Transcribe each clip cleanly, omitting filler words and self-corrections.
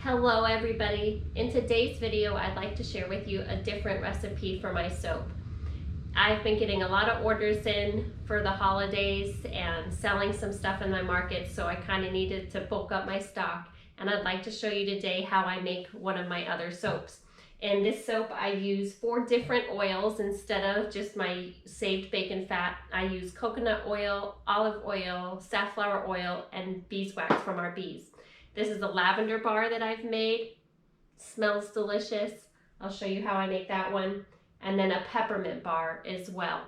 Hello everybody. In today's video, I'd like to share with you a different recipe for my soap. I've been getting a lot of orders in for the holidays and selling some stuff in my market, so I kind of needed to bulk up my stock, and I'd like to show you today how I make one of my other soaps. In this soap, I use 4 different oils instead of just my saved bacon fat. I use coconut oil, olive oil, safflower oil, and beeswax from our bees. This is a lavender bar that I've made. Smells delicious. I'll show you how I make that one. And then a peppermint bar as well.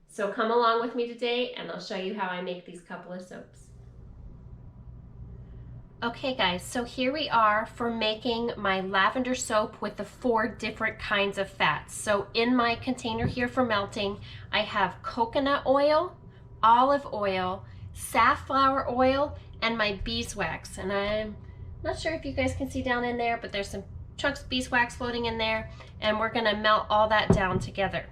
So come along with me today and I'll show you how I make these couple of soaps. Okay guys, so here we are for making my lavender soap with the 4 different kinds of fats. So in my container here for melting, I have coconut oil, olive oil, safflower oil, and my beeswax. And I'm not sure if you guys can see down in there, but there's some chunks of beeswax floating in there, and we're gonna melt all that down together.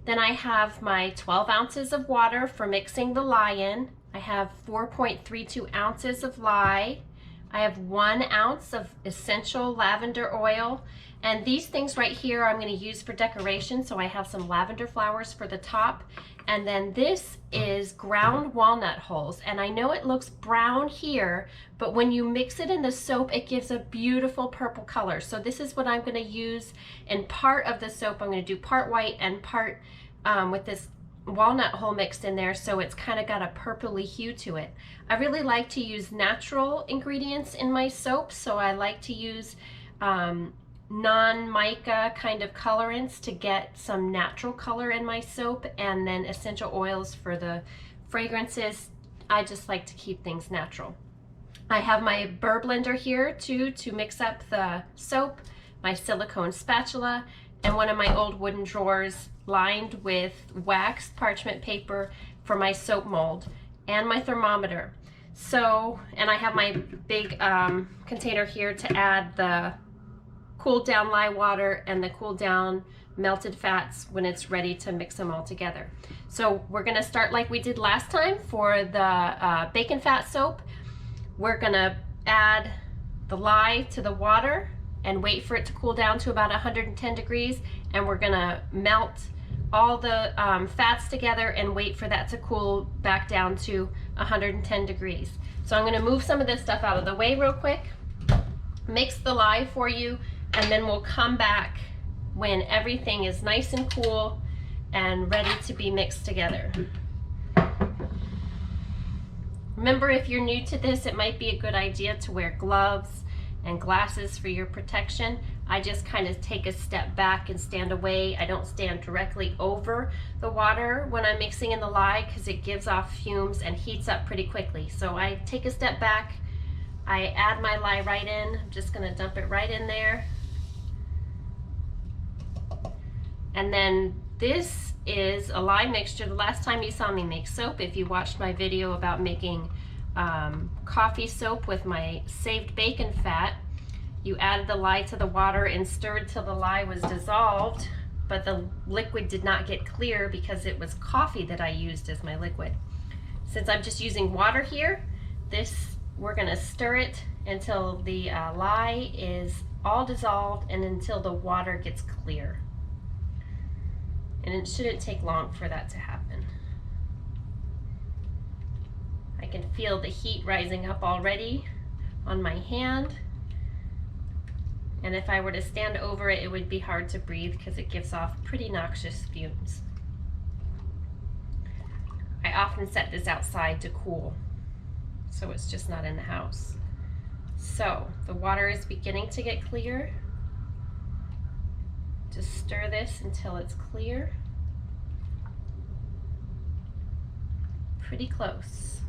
Then I have my 12 ounces of water for mixing the lye in. I have 4.32 ounces of lye. I have 1 ounce of essential lavender oil, and these things right here I'm going to use for decoration. So I have some lavender flowers for the top, and then this is ground walnut hulls, and I know it looks brown here, but when you mix it in the soap it gives a beautiful purple color. So this is what I'm going to use in part of the soap. I'm going to do part white and part with this walnut hull mixed in there, so it's kind of got a purpley hue to it. I really like to use natural ingredients in my soap, so I like to use non-mica kind of colorants to get some natural color in my soap, and then essential oils for the fragrances. I just like to keep things natural. I have my burr blender here too to mix up the soap, my silicone spatula, and one of my old wooden drawers lined with waxed parchment paper for my soap mold, and my thermometer. So, and I have my big container here to add the cooled down lye water and the cooled down melted fats when it's ready to mix them all together. So we're gonna start like we did last time for the bacon fat soap. We're gonna add the lye to the water and wait for it to cool down to about 110 degrees, and we're gonna melt all the fats together and wait for that to cool back down to 110 degrees. So I'm gonna move some of this stuff out of the way real quick, mix the lye for you, and then we'll come back when everything is nice and cool and ready to be mixed together. Remember, if you're new to this, it might be a good idea to wear gloves and glasses for your protection. I just kind of take a step back and stand away. I don't stand directly over the water when I'm mixing in the lye because it gives off fumes and heats up pretty quickly. So I take a step back, I add my lye right in. I'm just gonna dump it right in there. And then this is a lye mixture. The last time you saw me make soap, if you watched my video about making coffee soap with my saved bacon fat, you added the lye to the water and stirred till the lye was dissolved, but the liquid did not get clear because it was coffee that I used as my liquid. Since I'm just using water here, we're gonna stir it until the lye is all dissolved and until the water gets clear. And it shouldn't take long for that to happen. I can feel the heat rising up already on my hand. And if I were to stand over it, it would be hard to breathe because it gives off pretty noxious fumes. I often set this outside to cool, so it's just not in the house. So the water is beginning to get clear. Just stir this until it's clear. Pretty close.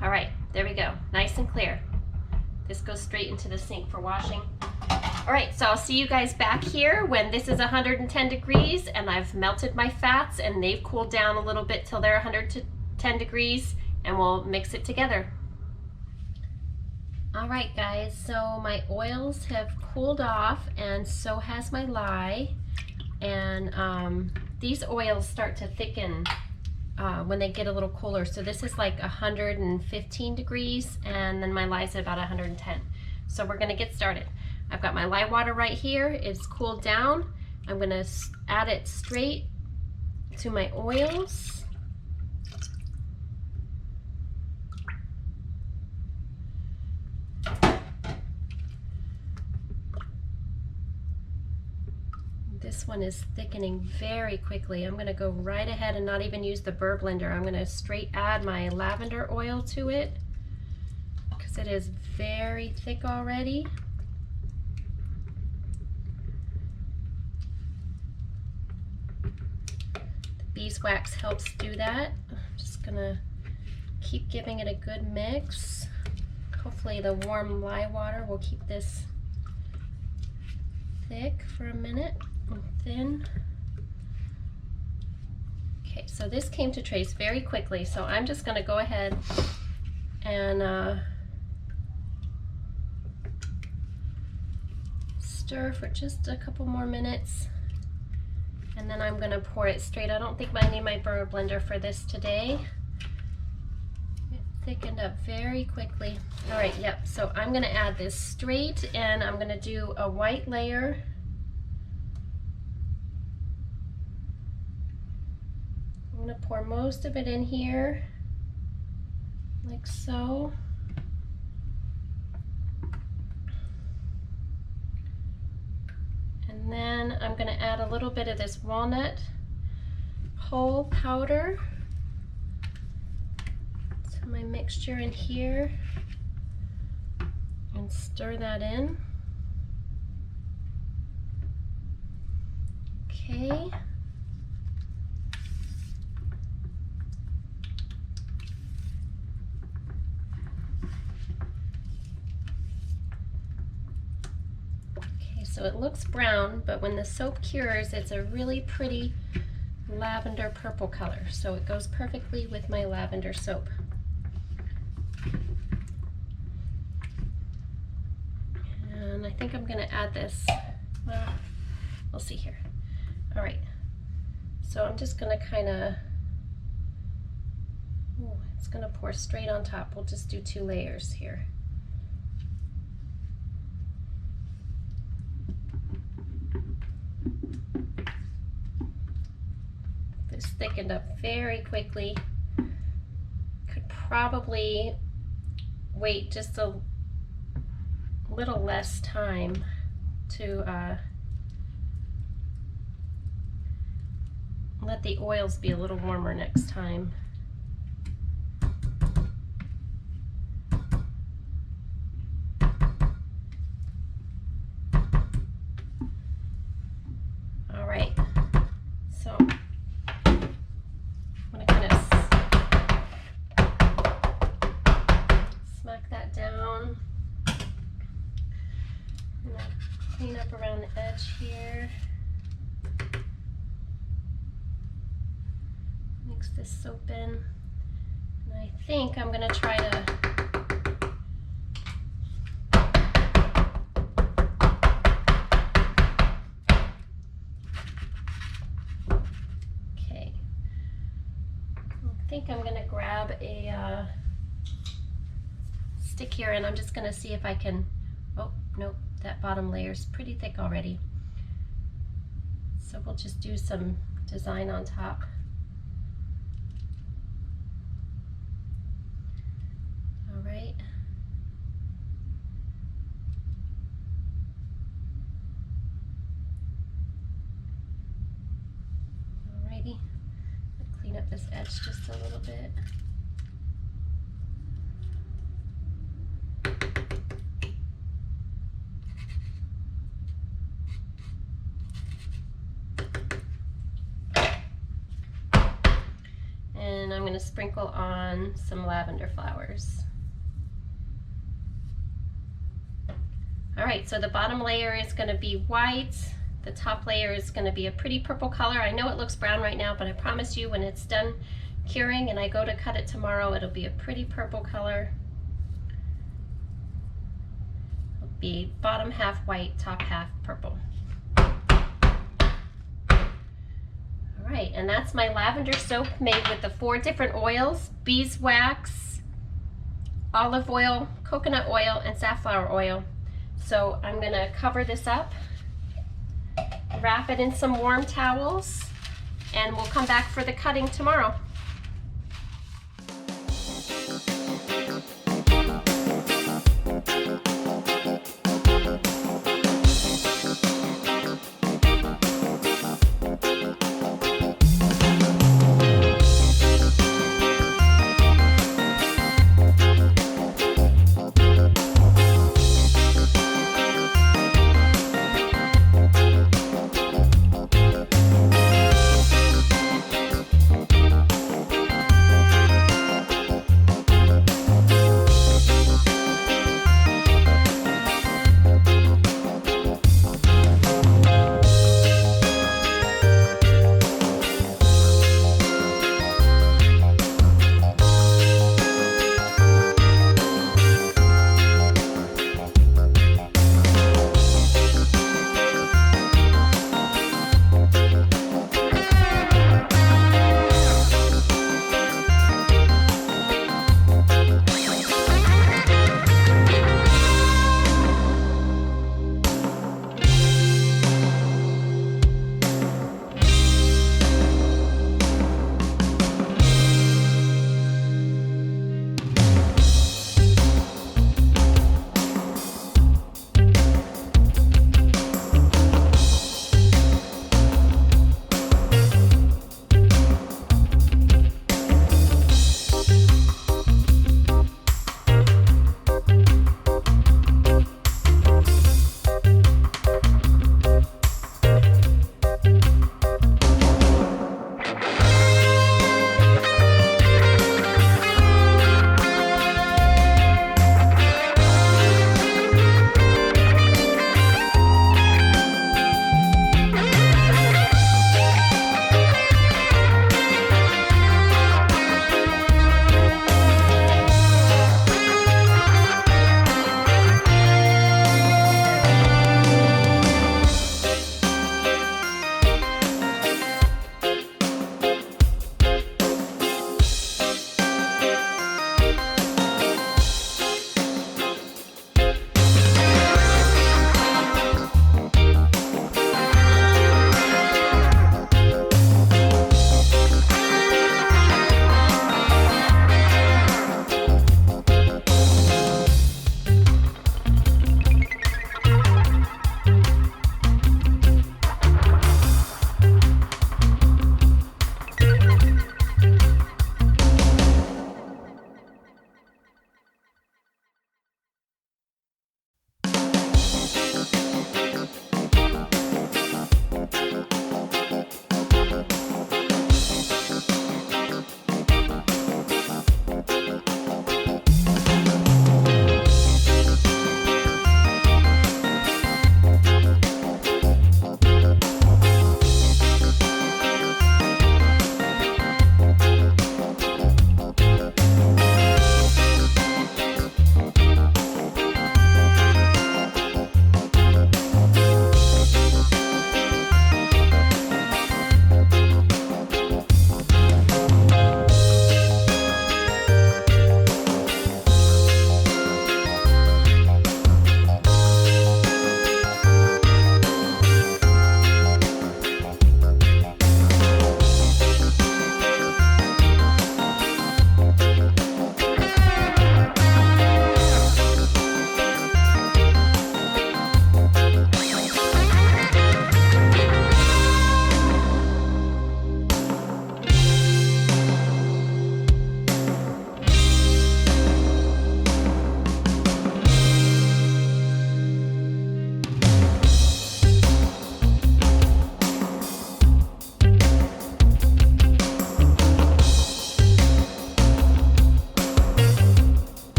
All right, there we go, nice and clear. This goes straight into the sink for washing. All right, so I'll see you guys back here when this is 110 degrees and I've melted my fats and they've cooled down a little bit till they're 110 degrees, and we'll mix it together. All right guys, so my oils have cooled off and so has my lye. and these oils start to thicken when they get a little cooler. So this is like 115 degrees, and then my lye's at about 110. So we're gonna get started. I've got my lye water right here. It's cooled down. I'm gonna add it straight to my oils. This one is thickening very quickly. I'm gonna go right ahead and not even use the burr blender. I'm gonna straight add my lavender oil to it because it is very thick already. The beeswax helps do that. I'm just gonna keep giving it a good mix. Hopefully the warm lye water will keep this thick for a minute. Thin. Okay, so this came to trace very quickly, so I'm just going to go ahead and stir for just a couple more minutes, and then I'm going to pour it straight. I don't think I need my burr blender for this today. It thickened up very quickly. All right, yep, so I'm going to add this straight, and I'm going to do a white layer. I'm going to pour most of it in here, like so. And then I'm going to add a little bit of this walnut whole powder to my mixture in here and stir that in. Okay. So it looks brown, but when the soap cures, it's a really pretty lavender purple color. So it goes perfectly with my lavender soap. And I think I'm going to add this. Well, we'll see here. All right. So I'm just going to kind of, it's going to pour straight on top. We'll just do 2 layers here. This thickened up very quickly. Could probably wait just a little less time to let the oils be a little warmer next time. All right, so I'm going to kind of smack that down. I'm going to clean up around the edge here. Mix this soap in. And I think I'm going to try to I'm going to grab a stick here, and I'm just going to see if I can, oh nope, that bottom layer is pretty thick already. So we'll just do some design on top. All right. Alrighty. Clean up this edge just a little bit. And I'm going to sprinkle on some lavender flowers. All right, so the bottom layer is going to be white. The top layer is going to be a pretty purple color. I know it looks brown right now, but I promise you when it's done curing and I go to cut it tomorrow, it'll be a pretty purple color. It'll be bottom half white, top half purple. All And that's my lavender soap made with the 4 different oils: beeswax, olive oil, coconut oil, and safflower oil. So I'm gonna cover this up, wrap it in some warm towels, and we'll come back for the cutting tomorrow.